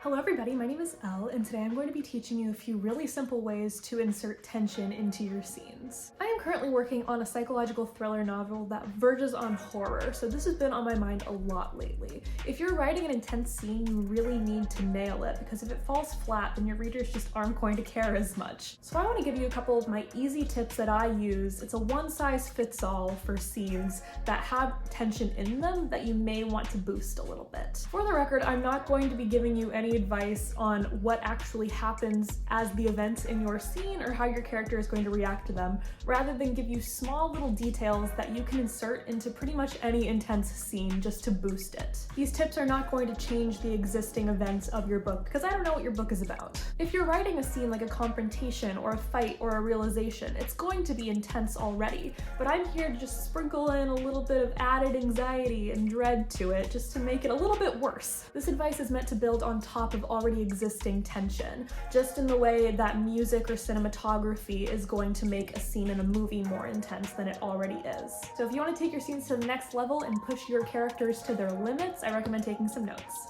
Hello everybody, my name is Elle, and today I'm going to be teaching you a few really simple ways to insert tension into your scenes. I am currently working on a psychological thriller novel that verges on horror, so this has been on my mind a lot lately. If you're writing an intense scene, you really need to nail it, because if it falls flat, then your readers just aren't going to care as much. So I want to give you a couple of my easy tips that I use. It's a one-size-fits-all for scenes that have tension in them that you may want to boost a little bit. For the record, I'm not going to be giving you any advice on what actually happens as the events in your scene or how your character is going to react to them, rather than give you small little details that you can insert into pretty much any intense scene just to boost it. These tips are not going to change the existing events of your book because I don't know what your book is about. If you're writing a scene like a confrontation or a fight or a realization, it's going to be intense already, but I'm here to just sprinkle in a little bit of added anxiety and dread to it just to make it a little bit worse. This advice is meant to build on top of already existing tension, just in the way that music or cinematography is going to make a scene in a movie more intense than it already is. So if you want to take your scenes to the next level and push your characters to their limits, I recommend taking some notes.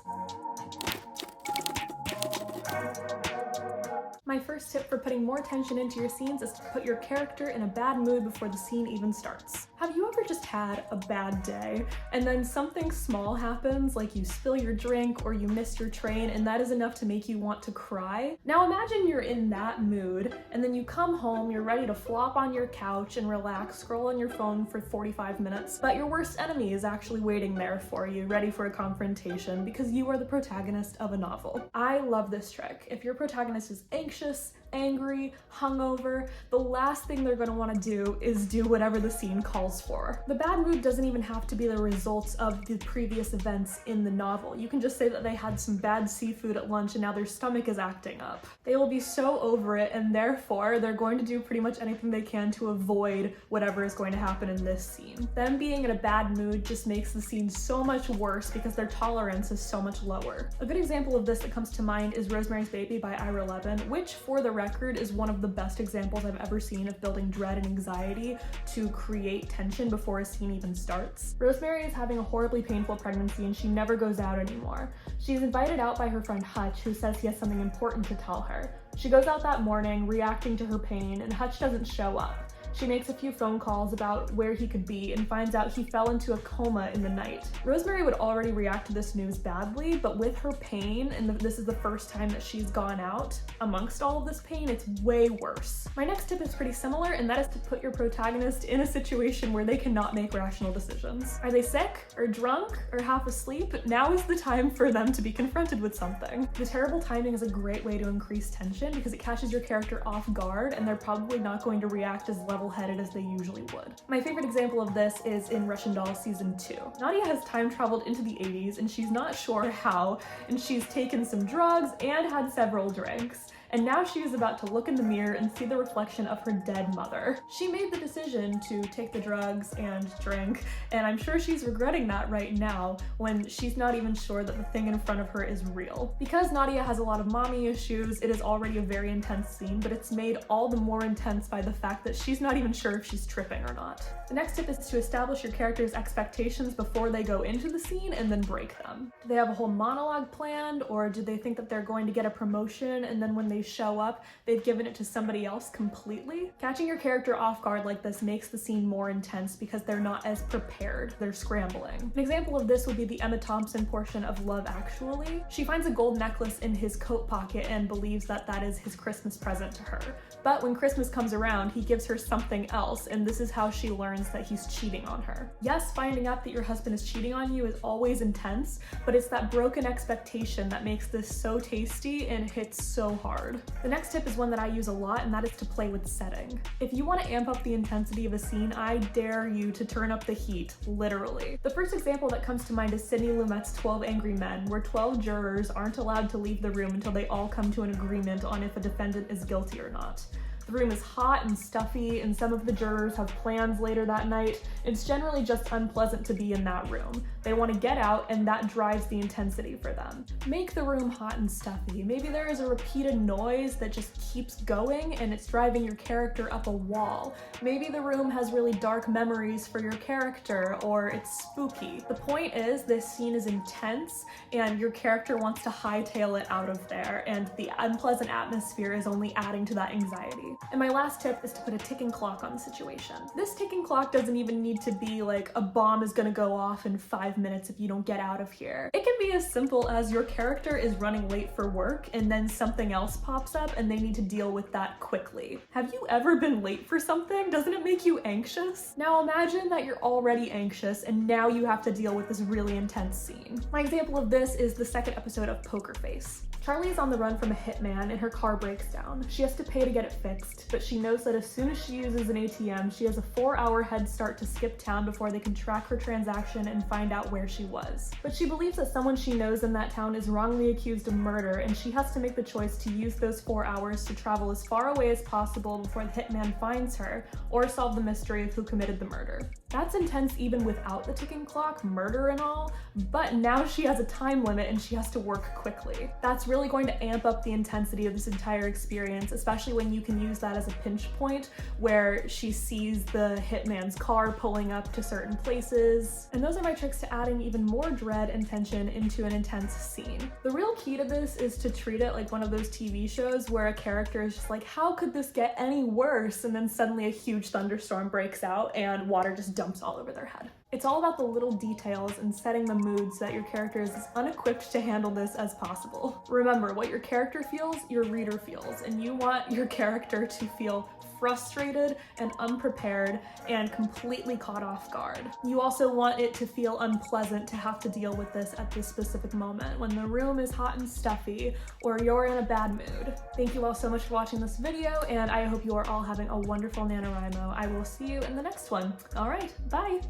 My first tip for putting more tension into your scenes is to put your character in a bad mood before the scene even starts. Have you ever just had a bad day and then something small happens, like you spill your drink or you miss your train, and that is enough to make you want to cry? Now imagine you're in that mood and then you come home, you're ready to flop on your couch and relax, scroll on your phone for 45 minutes, but your worst enemy is actually waiting there for you, ready for a confrontation because you are the protagonist of a novel. I love this trick. If your protagonist is anxious, angry, hungover, the last thing they're going to want to do is do whatever the scene calls for. The bad mood doesn't even have to be the results of the previous events in the novel. You can just say that they had some bad seafood at lunch and now their stomach is acting up. They will be so over it, and therefore they're going to do pretty much anything they can to avoid whatever is going to happen in this scene. Them being in a bad mood just makes the scene so much worse because their tolerance is so much lower. A good example of this that comes to mind is Rosemary's Baby by Ira Levin, which, for the record, is one of the best examples I've ever seen of building dread and anxiety to create tension before a scene even starts. Rosemary is having a horribly painful pregnancy and she never goes out anymore. She's invited out by her friend Hutch, who says he has something important to tell her. She goes out that morning, reacting to her pain, and Hutch doesn't show up. She makes a few phone calls about where he could be and finds out he fell into a coma in the night. Rosemary would already react to this news badly, but with her pain, and this is the first time that she's gone out, amongst all of this pain, it's way worse. My next tip is pretty similar, and that is to put your protagonist in a situation where they cannot make rational decisions. Are they sick, or drunk, or half asleep? Now is the time for them to be confronted with something. The terrible timing is a great way to increase tension because it catches your character off guard, and they're probably not going to react as level-headed as they usually would. My favorite example of this is in Russian Doll Season 2. Nadia has time traveled into the 80s and she's not sure how, and she's taken some drugs and had several drinks. And now she is about to look in the mirror and see the reflection of her dead mother. She made the decision to take the drugs and drink, and I'm sure she's regretting that right now when she's not even sure that the thing in front of her is real. Because Nadia has a lot of mommy issues, it is already a very intense scene, but it's made all the more intense by the fact that she's not even sure if she's tripping or not. The next tip is to establish your character's expectations before they go into the scene and then break them. Do they have a whole monologue planned, or do they think that they're going to get a promotion and then when they show up, they've given it to somebody else completely? Catching your character off guard like this makes the scene more intense because they're not as prepared, they're scrambling. An example of this would be the Emma Thompson portion of Love Actually. She finds a gold necklace in his coat pocket and believes that that is his Christmas present to her. But when Christmas comes around, he gives her something else, and this is how she learns that he's cheating on her. Yes, finding out that your husband is cheating on you is always intense, but it's that broken expectation that makes this so tasty and hits so hard. The next tip is one that I use a lot, and that is to play with setting. If you want to amp up the intensity of a scene, I dare you to turn up the heat, literally. The first example that comes to mind is Sidney Lumet's 12 Angry Men, where 12 jurors aren't allowed to leave the room until they all come to an agreement on if a defendant is guilty or not. The The room is hot and stuffy, and some of the jurors have plans later that night. It's generally just unpleasant to be in that room. They want to get out, and that drives the intensity for them. Make the room hot and stuffy. Maybe there is a repeated noise that just keeps going, and it's driving your character up a wall. Maybe the room has really dark memories for your character, or it's spooky. The point is, this scene is intense, and your character wants to hightail it out of there, and the unpleasant atmosphere is only adding to that anxiety. And my last tip is to put a ticking clock on the situation. This ticking clock doesn't even need to be like a bomb is gonna go off in 5 minutes if you don't get out of here. It can be as simple as your character is running late for work and then something else pops up and they need to deal with that quickly. Have you ever been late for something? Doesn't it make you anxious? Now imagine that you're already anxious and now you have to deal with this really intense scene. My example of this is the second episode of Poker Face. Charlie is on the run from a hitman and her car breaks down. She has to pay to get it fixed, but she knows that as soon as she uses an ATM, she has a 4-hour head start to skip town before they can track her transaction and find out where she was. But she believes that someone she knows in that town is wrongly accused of murder, and she has to make the choice to use those 4 hours to travel as far away as possible before the hitman finds her, or solve the mystery of who committed the murder. That's intense even without the ticking clock, murder and all, but now she has a time limit and she has to work quickly. That's really going to amp up the intensity of this entire experience, especially when you can use that as a pinch point where she sees the hitman's car pulling up to certain places. And those are my tricks to adding even more dread and tension into an intense scene. The real key to this is to treat it like one of those TV shows where a character is just like, how could this get any worse? And then suddenly a huge thunderstorm breaks out and water just dumps all over their head. It's all about the little details and setting the mood so that your character is as unequipped to handle this as possible. Remember, what your character feels, your reader feels, and you want your character to feel frustrated and unprepared and completely caught off guard. You also want it to feel unpleasant to have to deal with this at this specific moment when the room is hot and stuffy or you're in a bad mood. Thank you all so much for watching this video, and I hope you are all having a wonderful NaNoWriMo. I will see you in the next one. All right, bye.